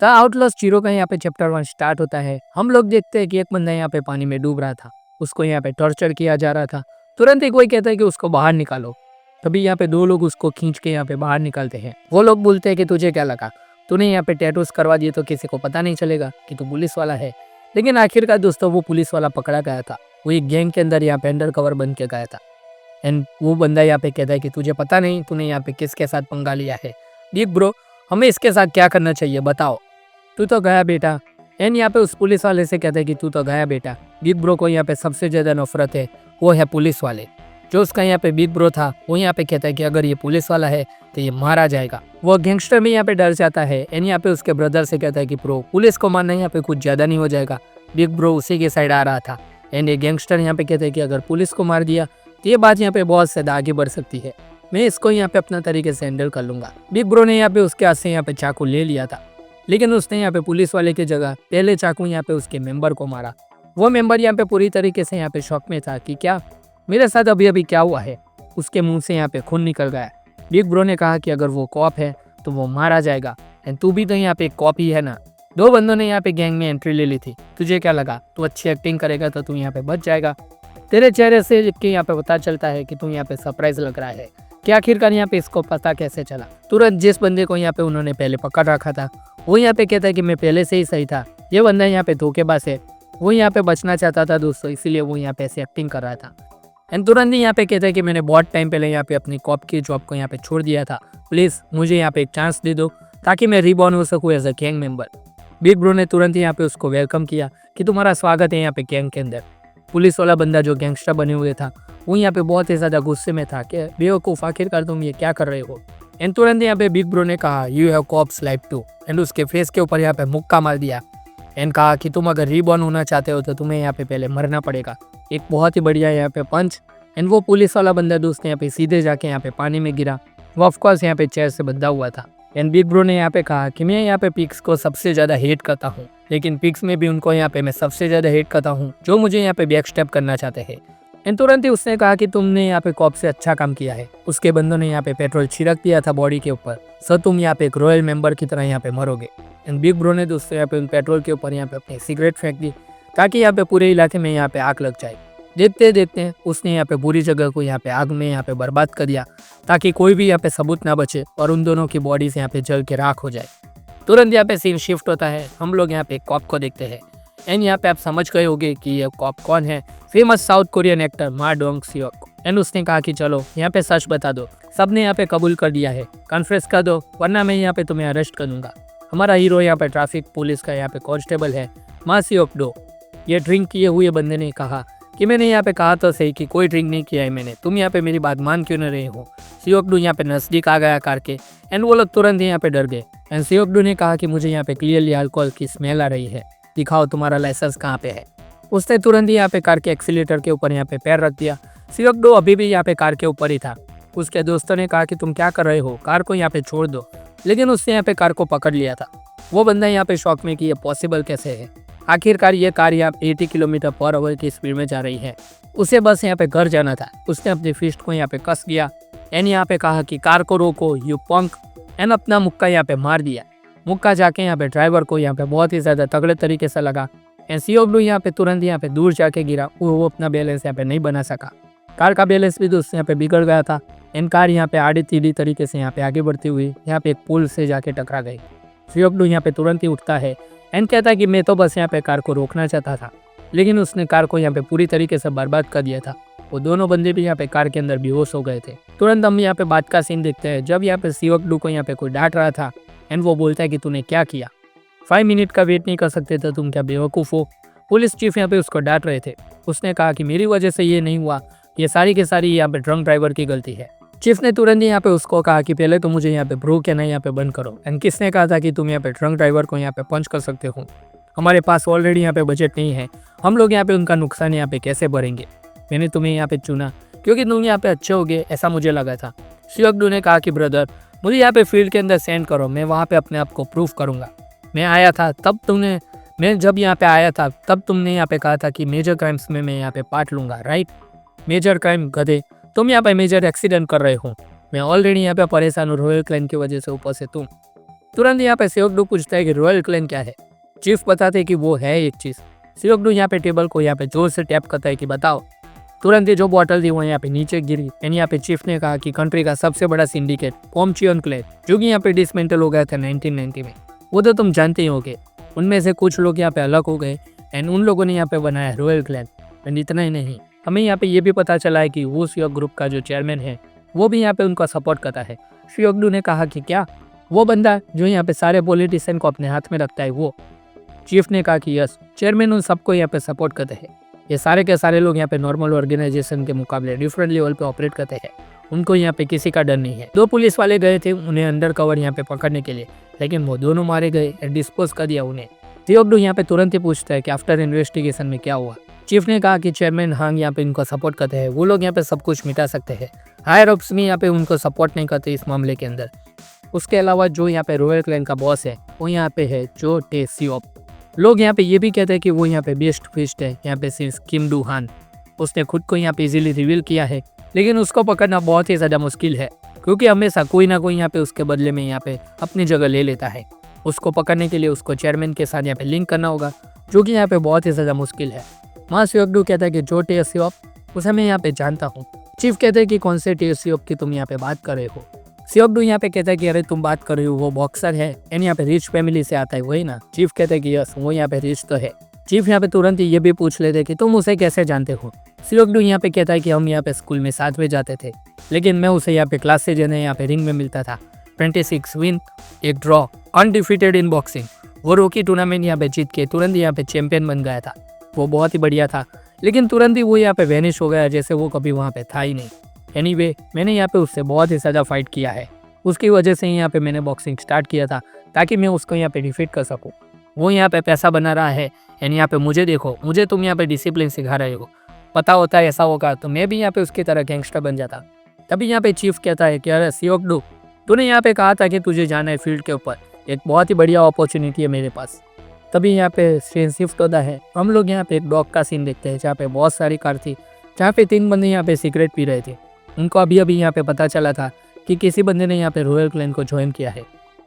The आउटलॉस्ट zero का यहाँ पे चैप्टर 1 स्टार्ट होता है। हम लोग देखते हैं कि एक बंदा यहाँ पे पानी में डूब रहा था, उसको यहाँ पे टॉर्चर किया जा रहा था। तुरंत ही कोई कहता है कि उसको बाहर निकालो। तभी यहाँ पे 2 लोग उसको खींच के यहाँ पे बाहर निकालते हैं। वो लोग बोलते हैं कि तुझे क्या लगा, तूने यहाँ पे टैटूज करवा दिए तो किसी को पता नहीं चलेगा कि तू पुलिस वाला है। लेकिन आखिरकार दोस्तों वो पुलिस वाला पकड़ा गया था। वो एक गैंग के अंदर यहाँ पे अंडर कवर बन के गया था। एंड वो बंदा यहाँ पे कहता है कि तुझे पता नहीं तूने यहाँ पे किसके साथ पंगा लिया है। बिग ब्रो, हमें इसके साथ क्या करना चाहिए बताओ। तू तो गया बेटा। एंड यहाँ पे उस पुलिस वाले से कहता है कि तू तो गया बेटा। बिग ब्रो को यहाँ पे सबसे ज़्यादा नफरत है वो है पुलिस वाले। जो उसका यहाँ पे बिग ब्रो था वो यहाँ पे कहता है कि अगर ये पुलिस वाला है तो ये मारा जाएगा। वो गैंगस्टर भी यहाँ पे डर जाता है। एंड यहाँ पे उसके ब्रदर से कहता है कि ब्रो पुलिस को मारना यहाँ पे कुछ ज़्यादा नहीं हो जाएगा। बिग ब्रो उसी के साइड आ रहा था। एंड ये गैंगस्टर यहाँ पे कहते हैं कि अगर पुलिस को मार दिया तो ये बात यहाँ पे बहुत ज़्यादा आगे बढ़ सकती है। मैं इसको यहाँ पे अपना तरीके से हैंडल कर लूँगा। बिग ब्रो ने यहाँ पे उसके हाथ से यहाँ पे चाकू ले लिया था, लेकिन उसने यहाँ पे पुलिस वाले की जगह पहले चाकू यहाँ पे उसके मेंबर को मारा। वो मेंबर यहाँ पे पूरी तरीके से यहाँ पे शॉक में था कि क्या मेरे साथ अभी अभी क्या हुआ है। उसके मुंह से यहाँ पे खून निकल गया। बिग ब्रो ने कहा कि अगर वो कॉप है तो वो मारा जाएगा। एंड तू भी तो यहाँ पे कॉप ही है ना। 2 बंदों ने यहाँ पे गैंग में एंट्री ले ली थी। तुझे क्या लगा तू अच्छी एक्टिंग करेगा तो तू यहाँ पे बच जाएगा। तेरे चेहरे से यहाँ पे पता चलता है कि तू यहाँ पे सरप्राइज लग रहा है कि आखिरकार यहाँ पे इसको पता कैसे चला। तुरंत जिस बंदे को यहाँ पे उन्होंने पहले पकड़ रखा था वो यहाँ पे कहता है कि मैं पहले से ही सही था। ये बंदा यहाँ पे धोखेबाज है। वो यहाँ पे बचना चाहता था दोस्तों, इसीलिए वो यहाँ पे ऐसी एक्टिंग कर रहा था। एंड तुरंत ही यहाँ पे कहता है कि मैंने बहुत टाइम पहले यहाँ पे अपनी कॉप की जॉब को यहाँ पे छोड़ दिया था। प्लीज़ मुझे यहाँ पे एक चांस दे दो ताकि मैं रिबॉर्न हो सकूँ as a gang member. Big bro ने तुरंत ही यहाँ पे उसको वेलकम किया कि तुम्हारा स्वागत है यहाँ पे गैंग के अंदर। पुलिस वाला बंदा जो गैंगस्टर बने हुए था वो यहाँ पे बहुत ही ज़्यादा गुस्से में था कि बेवकूफ़ आखिरकार तुम ये क्या कर रहे हो। एंड तुरंत यहाँ पे बिग ब्रो ने कहा you have cops life too. And उसके फेस के ऊपर यहाँ पे मुक्का मार दिया। एंड कहा कि तुम अगर रीबॉर्न होना चाहते हो तो तुम्हें यहाँ पे पहले मरना पड़ेगा। एक बहुत ही बढ़िया यहाँ पे पंच। एंड वो पुलिस वाला बंदा दोस्त यहाँ पे सीधे जाके यहाँ पे पानी में गिरा। वो ऑफकोर्स यहाँ पे चेयर से बंधा हुआ था। एंड बिग ब्रो ने यहाँ पे कहा कि मैं यहाँ पे पिग्स को सबसे ज़्यादा हेट करता हूँ, लेकिन पिग्स में भी उनको यहाँ पे मैं सबसे ज़्यादा हेट करता हूँ जो मुझे यहाँ पे बैक स्टेप करना चाहते हैं। एंड तुरंत ही उसने कहा कि तुमने यहाँ पे कॉप से अच्छा काम किया है। उसके बंदों ने यहाँ पे पेट्रोल छिड़क दिया था बॉडी के ऊपर, सो तुम यहाँ पे एक रॉयल मेंबर की तरह यहाँ पे मरोगे। एंड बिग ब्रो ने दोस्तों यहाँ पे उन पेट्रोल के ऊपर यहाँ पे अपनी सिगरेट फेंक दी ताकि यहाँ पे पूरे इलाके में यहाँ पे आग लग जाए। देखते देखते उसने यहाँ पे बुरी जगह को यहाँ पे आग में यहाँ पे बर्बाद कर दिया ताकि कोई भी यहाँ पे सबूत ना बचे और उन दोनों की बॉडी से यहाँ पे जल के राख हो जाए। तुरंत यहाँ पे सीन शिफ्ट होता है। हम लोग यहाँ पे कॉप को देखते हैं। एंड यहाँ पे आप समझ गए होंगे कि ये कॉप कौन है, फेमस साउथ कोरियन एक्टर मा डोंग सियोक। एंड उसने कहा कि चलो यहाँ पे सच बता दो। सबने यहाँ पे कबूल कर दिया है, कन्फेस कर दो वरना मैं यहाँ पे तुम्हें अरेस्ट कर दूंगा। हमारा हीरो यहाँ पे ट्रैफिक पुलिस का यहाँ पे कांस्टेबल है मा सियोक डो। ये ड्रिंक किए हुए बंदे ने कहा कि मैंने यहाँ पे कहा तो सही कि कोई ड्रिंक नहीं किया है मैंने, तुम यहाँ पे मेरी बात मान क्यों न रहे हो। सियोकडू यहाँ पे नज़दीक आ गया कार के। एंड वो लोग तुरंत यहाँ पे डर गए। एंड सियोकडू ने कहा कि मुझे यहाँ पे क्लियरली अल्कोहल की स्मेल आ रही है, दिखाओ तुम्हारा लाइसेंस कहाँ पे है। उसने तुरंत ही यहाँ पे कार के एक्सीलेटर के ऊपर यहाँ पे पैर रख दिया। सियोकडू अभी भी यहाँ पे कार के ऊपर ही था। उसके दोस्तों ने कहा कि तुम क्या कर रहे हो, कार को यहाँ पे छोड़ दो, लेकिन उसने यहाँ पे कार को पकड़ लिया था। वो बंदा यहाँ पे शॉक में कि ये पॉसिबल कैसे है। आखिरकार ये कार यहाँ 80 किलोमीटर पर आवर की स्पीड में जा रही है। उसे बस यहाँ पे घर जाना था। उसने अपनी फिस्ट को यहाँ पे कस किया। एंड यहाँ पे कहा कि कार को रोको यू पंक। एंड अपना मुक्का यहाँ पे मार दिया। मुक्का जाके यहाँ पे ड्राइवर को यहाँ पे बहुत ही ज़्यादा तगड़े तरीके से लगा। एंड सियोकडू यहाँ पे तुरंत यहाँ पे दूर जाके गिरा। वो अपना बैलेंस यहाँ पे नहीं बना सका। कार का बैलेंस भी दोस्त यहाँ पे बिगड़ गया था। एंड कार यहाँ पे आड़ी टेढ़ी तरीके से यहाँ पे आगे बढ़ती हुई यहाँ पे एक पुल से जाके टकरा गई। सियोकडू यहाँ पे तुरंत ही उठता है एंड कहता है कि मैं तो बस यहाँ पे कार को रोकना चाहता था, लेकिन उसने कार को यहाँ पे पूरी तरीके से बर्बाद कर दिया था। वो दोनों बंदे भी यहाँ पे कार के अंदर बेहोश हो गए थे। तुरंत हम यहाँ पे बात का सीन देखते हैं जब यहाँ पे सियोकडू को यहाँ पे कोई डांट रहा था। एंड वो बोलता है कि तूने क्या किया, 5 मिनट का वेट नहीं कर सकते तो तुम क्या बेवकूफ़ हो। पुलिस चीफ यहाँ पे उसको डांट रहे थे। उसने कहा कि मेरी वजह से ये नहीं हुआ, ये सारी की सारी यहाँ पे ड्रंक ड्राइवर की गलती है। चीफ ने तुरंत यहाँ पे उसको कहा कि पहले तो मुझे यहाँ पे ब्रो कहना यहाँ पे बंद करो। एंड किसने कहा था कि तुम यहाँ पे ड्रंक ड्राइवर को यहाँ पे पंच कर सकते हो। हमारे पास ऑलरेडी यहाँ पे बजट नहीं है, हम लोग यहाँ पे उनका नुकसान यहाँ पे कैसे भरेंगे। मैंने तुम्हें यहाँ पे चुना क्योंकि तुम यहाँ पे अच्छे होगे ऐसा मुझे लगा था। सियोकडू ने कहा कि ब्रदर मुझे यहाँ पे फील्ड के अंदर सेंड करो, मैं वहाँ पे अपने आप को प्रूफ करूँगा। मैं आया था तब तुमने, मैं जब यहाँ पे आया था तब तुमने यहाँ पे कहा था कि मेजर क्राइम्स में मैं यहाँ पे पार्ट लूँगा, राइट। मेजर क्राइम गधे, तुम यहाँ पे मेजर एक्सीडेंट कर रहे हो। मैं ऑलरेडी यहाँ पे परेशान हूँ रॉयल क्लैन की वजह से, ऊपर से तुम। तुरंत यहाँ पे सियोकडू पूछता है कि रॉयल क्लैन क्या है। चीफ बताते कि वो है एक चीज। सियोकडू यहाँ पे टेबल को यहाँ पे जोर से टैप करता है कि बताओ। तुरंत ही जो बॉटल थी वो यहाँ पे नीचे गिरी। एंड यहाँ पे चीफ ने कहा कि कंट्री का सबसे बड़ा सिंडिकेट पोमचियन क्लैन, जो कि यहाँ पे डिसमेंटल हो गया था 1990 में, वो तो तुम जानते ही होगे। उनमें से कुछ लोग यहाँ पे अलग हो गए एंड उन लोगों ने यहाँ पे बनाया रॉयल क्लैन। एंड इतना ही नहीं, हमें यहाँ पे ये भी पता चला है कि वो सियोक ग्रुप का जो चेयरमैन है वो भी यहाँ पे उनका सपोर्ट करता है। सियोकडू ने कहा कि क्या वो बंदा जो यहाँ पे सारे पॉलिटिशियन को अपने हाथ में रखता है वो? चीफ ने कहा कि यस, चेयरमैन उन सबको यहाँ पे सपोर्ट करते हैं। ये सारे के सारे लोग यहाँ पे नॉर्मल ऑर्गेनाइजेशन के मुकाबले डिफरेंट लेवल पे ऑपरेट करते हैं। उनको यहाँ पे किसी का डर नहीं है। 2 पुलिस वाले गए थे उन्हें अंडर कवर यहाँ पे पकड़ने के लिए, लेकिन वो दोनों मारे गए और डिस्पोज कर दिया उन्हें। सियोकडू यहाँ पे तुरंत ही पूछता है कि आफ्टर इन्वेस्टिगेशन में क्या हुआ। चीफ ने कहा कि चेयरमैन हांग यहाँ पे इनको सपोर्ट करते हैं, वो लोग यहाँ पे सब कुछ मिटा सकते हैं। हायर अप्स भी यहाँ पे उनको सपोर्ट नहीं करते इस मामले के अंदर। उसके अलावा जो यहाँ पे रॉयल क्लैन का बॉस है वो यहाँ पे है जो टे सियोप। लोग यहाँ पे ये भी कहते हैं कि वो यहाँ पे बेस्ट फिस्ट है यहाँ पे सिंस किम डू हान। उसने खुद को यहाँ पे इजीली रिवील किया है, लेकिन उसको पकड़ना बहुत ही ज़्यादा मुश्किल है क्योंकि हमेशा कोई ना कोई यहाँ पे उसके बदले में यहाँ पे अपनी जगह ले लेता है। उसको पकड़ने के लिए उसको चेयरमैन के साथ यहाँ पे लिंक करना होगा, जो कि यहाँ पे बहुत ही ज़्यादा मुश्किल है। वहाँ सियोकडू कहता है कि जो टे सियोप उसे मैं यहाँ पे जानता हूँ। चीफ कहते हैं कि कौन से टे सियोप की तुम यहाँ पे बात कर रहे हो। सियोकडू यहाँ पे कहता है कि अरे तुम बात कर रहे हो वो बॉक्सर है एंड यहाँ पे रिच फैमिली से आता है वही ना। चीफ कहते हैं कि यस, वो यहाँ पे रिच तो है। चीफ यहाँ पे तुरंत ही ये भी पूछ लेते कि तुम उसे कैसे जानते हो। सियोकडू यहाँ पे कहता है कि हम यहाँ पे स्कूल में साथ में जाते थे, लेकिन मैं उसे यहाँ पे क्लास से जाने यहाँ पे रिंग में मिलता था। 26 win, 1 draw, undefeated in boxing. वो रॉकी टूर्नामेंट यहाँ पे जीत के तुरंत यहाँ पे चैंपियन बन गया था। वो बहुत ही बढ़िया था, लेकिन तुरंत ही वो यहाँ पे वैनिश हो गया जैसे वो कभी वहाँ पे था ही नहीं। एनीवे, मैंने यहाँ पे उससे बहुत ही ज़्यादा फाइट किया है। उसकी वजह से यहाँ पे मैंने बॉक्सिंग स्टार्ट किया था ताकि मैं उसको यहाँ पे डिफीट कर सकूँ। वो यहाँ पे पैसा बना रहा है एंड यहाँ पे मुझे देखो, मुझे तुम यहाँ पे डिसिप्लिन सिखा रहे हो। पता होता है ऐसा होगा तो मैं भी यहाँ पे उसकी तरह गैंगस्टर बन जाता। तभी यहाँ पे चीफ कहता है कि अरे सियोकडू, तूने यहाँ पे कहा था कि तुझे जाना है फील्ड के ऊपर, एक बहुत ही बढ़िया अपॉर्चुनिटी है मेरे पास। तभी यहाँ पे सीन शिफ्ट होता है। हम लोग यहाँ पे एक डॉग का सीन देखते हैं जहाँ पे बहुत सारी कार थी, जहाँ पे 3 बंदे यहाँ पे सिगरेट पी रहे थे। उनको अभी अभी यहाँ पे पता चला था कि किसी बंदे ने यहाँ पे रॉयल क्लैन को ज्वाइन किया है।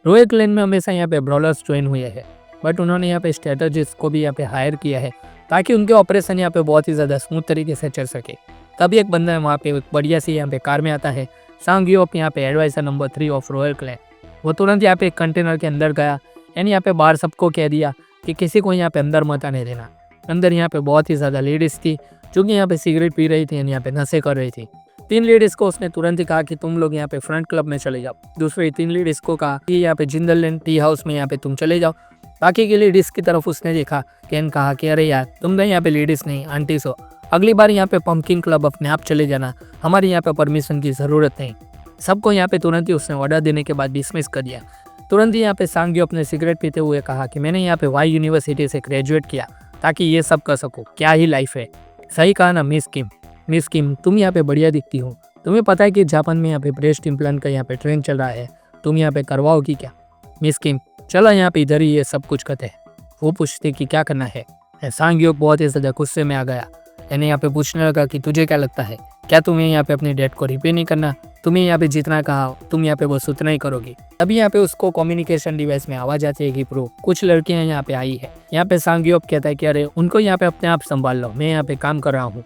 रॉयल क्लैन में हमेशा यहाँ पे ब्रॉलर्स ज्वाइन हुए हैं, बट उन्होंने यहाँ पे स्ट्रेटजिस्ट को भी यहाँ पे हायर किया है ताकि उनके ऑपरेशन यहाँ पे बहुत ही ज़्यादा स्मूथ तरीके से चल सके। तभी एक बंदा वहाँ पे एक बढ़िया सी यहाँ पे कार में आता है, सांग यूप यहाँ पे advisor number 3 of royal clan. वो तुरंत यहाँ पे एक कंटेनर के अंदर गया एंड यहाँ पे बाहर सबको कह दिया कि किसी को यहाँ पे अंदर मत आने देना। अंदर यहाँ पे बहुत ही ज़्यादा लेडीज़ थी जो कि यहाँ पे सिगरेट पी रही थी एंड यहाँ पे नशे कर रही थी। 3 लेडीज़ को उसने तुरंत ही कहा कि तुम लोग यहाँ पे फ्रंट क्लब में चले जाओ। दूसरी 3 लेडीज़ को कहा कि यहाँ पे जिंदल लैंड टी हाउस में यहाँ पे तुम चले जाओ। बाकी की लेडीज़ की तरफ उसने देखा कैन कहा कि अरे यार तुम तो यहाँ पे लेडीज़ नहीं आंटीज हो, अगली बार यहाँ पे पंपकिन क्लब अपने आप चले जाना, हमारी यहाँ पे परमिशन की ज़रूरत नहीं। सबको यहाँ पे तुरंत ही उसने ऑर्डर देने के बाद डिसमिस कर दिया। तुरंत ही यहाँ पे सांग्यो अपने सिगरेट पीते हुए कहा कि मैंने यहाँ पे वाई यूनिवर्सिटी से ग्रेजुएट किया ताकि ये सब कर सकूँ। क्या ही लाइफ है। सही कहा ना मिस किम। मिस किम, तुम यहाँ पे बढ़िया दिखती हो। तुम्हें पता है कि जापान में यहाँ पे ब्रेस्ट इम्प्लांट का यहाँ पे ट्रेंड चल रहा है, तुम यहाँ पे करवाओगी क्या? मिस किम, चलो यहाँ पे इधर ही ये सब कुछ करते हैं। वो पूछते कि क्या करना है। सांग्यो बहुत ही ज़्यादा गुस्से में आ गया। यानी यहाँ पे पूछने लगा कि तुझे क्या लगता है, क्या तुम्हें यहाँ पे अपने डेट को रिपे नहीं करना? तुम्हें यहाँ पे जितना कहा तुम यहाँ पे बस उतना ही करोगी। अभी यहाँ पे उसको कम्युनिकेशन डिवाइस में आवाज़ आती है कि प्रो कुछ लड़कियाँ यहाँ पे आई है। यहाँ पे सांग्योप कहता है कि अरे उनको यहाँ पे अपने आप संभाल लो, मैं यहाँ पे काम कर रहा हूँ।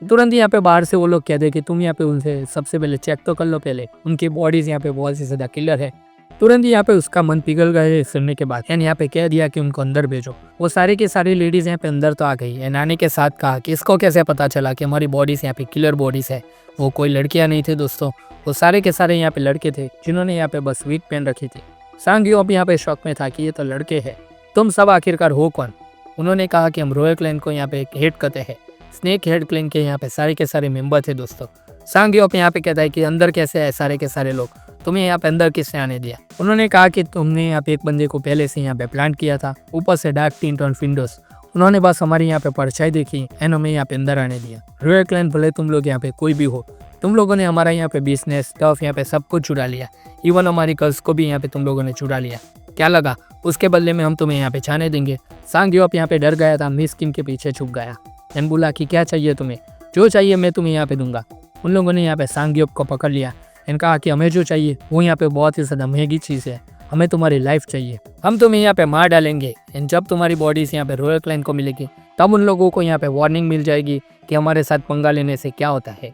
तुरंत यहाँ पे बाहर से वो लोग कहते हैं कि तुम यहाँ पे उनसे सबसे पहले चेक तो कर लो, पहले उनकी बॉडीज यहाँ पे बहुत ही ज़्यादा किलर है। तुरंत यहाँ पे उसका मन पिघल गया है सुनने के बाद। एंड यहाँ पे कह दिया कि उनको अंदर भेजो। वो सारी की सारी लेडीज यहाँ पे अंदर तो आ गई। एंड आने के साथ कहा कि इसको कैसे पता चला कि हमारी बॉडीज यहाँ पे किलर बॉडीज है। वो कोई लड़कियाँ नहीं थे दोस्तों, वो सारे के सारे यहाँ पे लड़के थे जिन्होंने यहाँ पे बस वीक पहन रखी थी। सांग्यो अब यहाँ पे शौक में था कि ये तो लड़के हैं, तुम सब आखिरकार हो कौन? उन्होंने कहा कि हम रॉयल क्लैन को यहाँ पे हेड करते हैं। स्नेक हेड क्लैन के यहाँ पे सारे के सारे मेंबर थे दोस्तों। सांग्यो यहाँ पे कहता है कि अंदर कैसे है सारे के सारे लोग, तुम्हें यहाँ पे अंदर किसने आने दिया? उन्होंने कहा कि तुमने यहाँ पे एक बंदे को पहले से यहाँ पे प्लांट किया था, ऊपर से डार्क टिंट ऑन विंडोज। उन्होंने बस हमारी यहाँ पे परछाई देखी एंड हमें यहाँ पे अंदर आने दिया। रॉयल क्लैन भले तुम लोग यहाँ पे कोई भी हो, तुम लोगों ने हमारा यहाँ पे बिजनेस स्टफ यहाँ पे सब कुछ चुरा लिया, इवन हमारी गर्ल्स को भी यहाँ पे तुम लोगों ने चुरा लिया। क्या लगा उसके बदले में हम तुम्हें यहाँ पे छाने देंगे? सांग्यो यहाँ पे डर गया था, मिस किम के पीछे छुप गया एंड बोला कि क्या चाहिए तुम्हें, जो चाहिए मैं तुम्हें यहाँ पे दूंगा। उन लोगों ने यहाँ पे सांग्यो को पकड़ लिया एंड कहा कि हमें जो चाहिए वो यहाँ पे बहुत ही ज़्यादा महंगी चीज़ है, हमें तुम्हारी लाइफ चाहिए, हम तुम्हें यहाँ पे मार डालेंगे। एंड जब तुम्हारी बॉडीज यहाँ पे रॉयल क्लैन को मिलेगी तब उन लोगों को यहाँ पे वार्निंग मिल जाएगी कि हमारे साथ पंगा लेने से क्या होता है।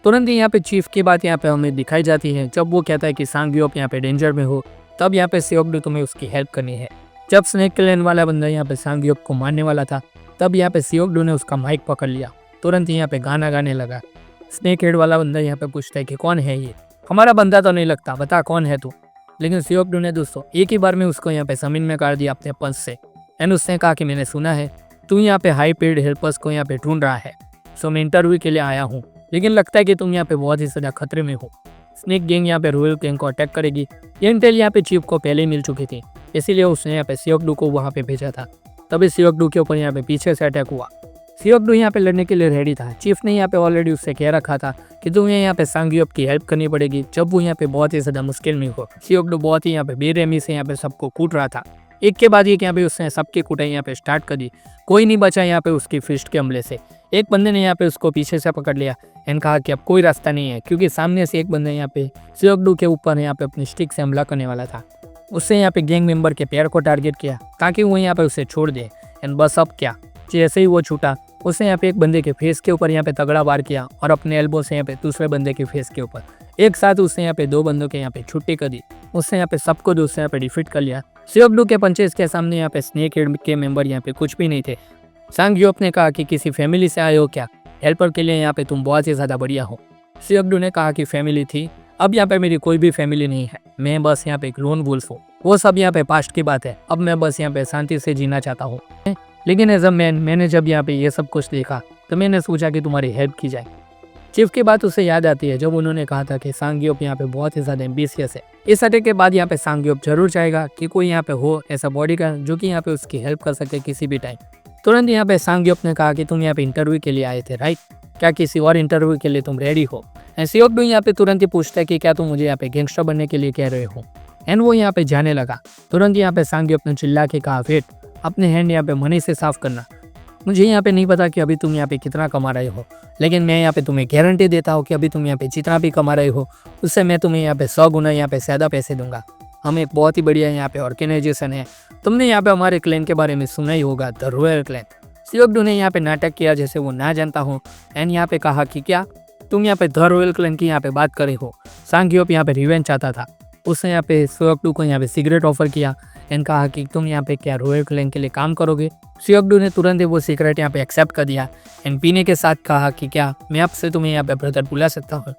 तुरंत ही यहाँ पे चीफ की बात यहाँ पे हमें दिखाई जाती है। जब वो कहता है कि सांगियोप यहाँ पे डेंजर में हो तब यहाँ पे सियोकडू तुम्हें उसकी हेल्प करनी है। जब स्नेक क्लैन वाला बंदा यहाँ पे सांगियोप को मारने वाला था तब यहाँ पे सियोकडू ने उसका माइक पकड़ लिया। तुरंत ही यहाँ पे गाना गाने लगा। स्नेक हेड वाला बंदा यहाँ पे पूछता है कि कौन है ये, हमारा बंदा तो नहीं लगता, बता कौन है तू। लेकिन सियोकडू ने दोस्तों एक ही बार में उसको यहाँ पे जमीन में काट दिया अपने पंच से। एंड उसने कहा कि मैंने सुना है तू यहाँ पे हाई पेड हेल्पर्स को यहाँ पे ढूंढ रहा है, सो मैं इंटरव्यू के लिए आया हूँ, लेकिन लगता है कि तुम यहाँ पे बहुत ही ज़्यादा खतरे में हो। स्नेक गैंग यहाँ पे रॉयल गैंग को अटैक करेगी। ये इंटेल यहाँ पे चीफ को पहले ही मिल चुकी थी, इसीलिए उसने यहाँ पे सियोकडू को वहाँ पे भेजा था। तभी सियोकडू के ऊपर यहाँ पे पीछे से अटैक हुआ। सियोकडू यहाँ पे लड़ने के लिए रेडी था। चीफ ने यहाँ पे ऑलरेडी उससे कह रखा था कि तुम्हें यहाँ पे सांगियोप की हेल्प करनी पड़ेगी जब वो यहाँ पे बहुत ही ज़्यादा मुश्किल में हो। सियोकडू बहुत ही यहाँ पे बेरहमी से यहाँ पे सबको कूट रहा था। एक के बाद एक यहाँ पे उसने सबकी कुटाई यहाँ पे स्टार्ट कर दी। कोई नहीं बचा यहाँ पे उसकी फिस्ट के हमले से। एक बंदे ने यहाँ पे उसको पीछे से पकड़ लिया एंड कहा कि अब कोई रास्ता नहीं है, क्योंकि सामने से एक बंदा यहाँ पे सियोकडू के ऊपर यहाँ पे अपनी स्टिक से हमला करने वाला था। उससे यहाँ पे गैंग मेंबर के पैर को टारगेट किया ताकि वो यहाँ पे उसे छोड़ दे। एंड बस अब क्या, जैसे ही वो छूटा उसने यहाँ पे एक बंदे के फेस के ऊपर यहाँ पे तगड़ा वार किया और अपने एल्बो से यहाँ पे दूसरे बंदे के फेस के ऊपर एक साथ उसने यहाँ पे दो बंदों के यहाँ पे छुट्टी कर दी। उसने यहाँ पे सबको दूसरे यहाँ पे डिफीट कर लिया। सियोकडू के पंचेस के सामने यहाँ पे स्नेक हेड के मेंबर यहाँ पे कुछ भी नहीं थे। सांगियोप ने कहा कि किसी फैमिली से आए हो क्या, हेल्पर के लिए यहाँ पे तुम बहुत ही ज़्यादा बढ़िया हो। सियोकडू ने कहा कि फैमिली थी, अब यहाँ पे मेरी कोई भी फैमिली नहीं है, मैं बस यहाँ पे एक लोन वुल्फ हूँ, वो सब यहाँ पे पास्ट की बात है, अब मैं बस यहाँ पे शांति से जीना चाहता हूँ। लेकिन एज अ मैन मैंने जब यहाँ पे ये सब कुछ देखा तो मैंने सोचा कि तुम्हारी हेल्प की जाए। चीफ की बात उसे याद आती है जब उन्होंने कहा था कि सांगियोप यहाँ पे बहुत ही ज़्यादा एम्बिशियस है। इस अटैक के बाद यहाँ पे सांगियोप जरूर चाहेगा कि कोई यहाँ पे हो ऐसा बॉडी का जो कि यहाँ पे उसकी हेल्प कर सके किसी भी टाइम। तुरंत यहाँ पे सांगियोप ने कहा कि तुम यहाँ पे इंटरव्यू के लिए आए थे राइट, क्या किसी और इंटरव्यू के लिए तुम रेडी हो। एंड सियोकडू यहाँ पे तुरंत ही पूछता है कि क्या तुम मुझे यहाँ पे गैंगस्टर बनने के लिए कह रहे हो। एंड वो यहाँ पे जाने लगा। तुरंत यहाँ पे सांगियोप ने चिल्ला के कहा वेट, अपने हैंड यहाँ पे मनी से साफ करना। मुझे यहाँ पे नहीं पता कि अभी तुम यहाँ पे कितना कमा रहे हो, लेकिन मैं यहाँ पे तुम्हें गारंटी देता हूँ कि अभी तुम यहाँ पे जितना भी कमा रहे हो उससे मैं तुम्हें यहाँ पे 100 गुना यहाँ पे ज़्यादा पैसे दूंगा। हम एक बहुत ही बढ़िया यहाँ पे ऑर्गेनाइजेशन है, तुमने यहाँ पे हमारे क्लैन के बारे में सुना ही होगा, द रॉयल क्लैन। सियोकडू ने यहाँ पे नाटक किया जैसे वो ना जानता हो एंड यहाँ पे कहा कि क्या तुम यहाँ पे द रॉयल क्लैन की यहाँ पे बात करे हो। सांगियोप यहाँ पे रिवेंज चाहता था। उसने यहाँ पे सियोकडू को यहाँ पे सिगरेट ऑफर किया एंड कहा कि तुम यहाँ पे क्या रॉयल क्लैन के लिए काम करोगे। सियोकडू ने तुरंत ही वो सिगरेट यहाँ पे एक्सेप्ट कर दिया एंड पीने के साथ कहा कि क्या मैं आपसे तुम्हें यहाँ पे ब्रदर बुला सकता हूँ।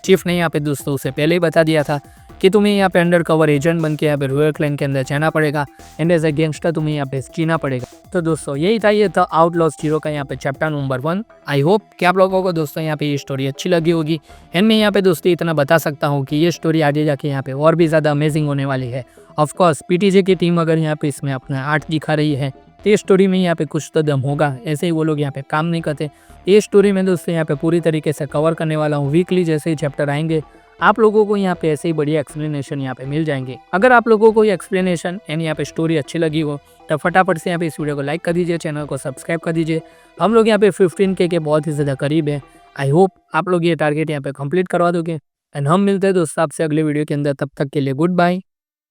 चीफ ने यहाँ पे दोस्तों उसे पहले ही बता दिया था कि तुम्हें यहाँ पे अंडर कवर एजेंट बन के यहाँ पे रॉयल क्लैन के अंदर जाना पड़ेगा एंड एज ए गैंगस्टर तुम्हें यहाँ पे जीना पड़ेगा। तो दोस्तों यही था, ये था आउटलॉज 0 का यहाँ पे चैप्टर नंबर 1। आई होप कि आप लोगों को दोस्तों यहाँ पे ये स्टोरी अच्छी लगी होगी। एंड मैं यहाँ पे दोस्तों इतना बता सकता हूँ कि ये स्टोरी आगे जाके यहाँ पे और भी ज़्यादा अमेजिंग होने वाली है। ऑफकोर्स पीटीजे की टीम अगर यहाँ पे इसमें अपना आर्ट दिखा रही है तो ये स्टोरी में यहाँ पे कुछ तो दम होगा, ऐसे ही वो लोग यहाँ पे काम नहीं करते। ये स्टोरी में दोस्तों यहाँ पे पूरी तरीके से कवर करने वाला हूँ। वीकली जैसे ही चैप्टर आएंगे आप लोगों को यहाँ पे ऐसे ही बढ़िया एक्सप्लेनेशन यहाँ पे मिल जाएंगे। अगर आप लोगों को ये एक्सप्लेनेशन एंड यहाँ पे स्टोरी अच्छी लगी हो तो फटाफट से यहाँ पे इस वीडियो को लाइक कर दीजिए, चैनल को सब्सक्राइब कर दीजिए। हम लोग यहाँ पे 15K के बहुत ही ज़्यादा करीब है। आई होप आप लोग ये टारगेट यहाँ पे कंप्लीट करवा दोगे एंड हम मिलते हैं दोस्तों आपसे अगले वीडियो के अंदर। तब तक के लिए गुड बाय।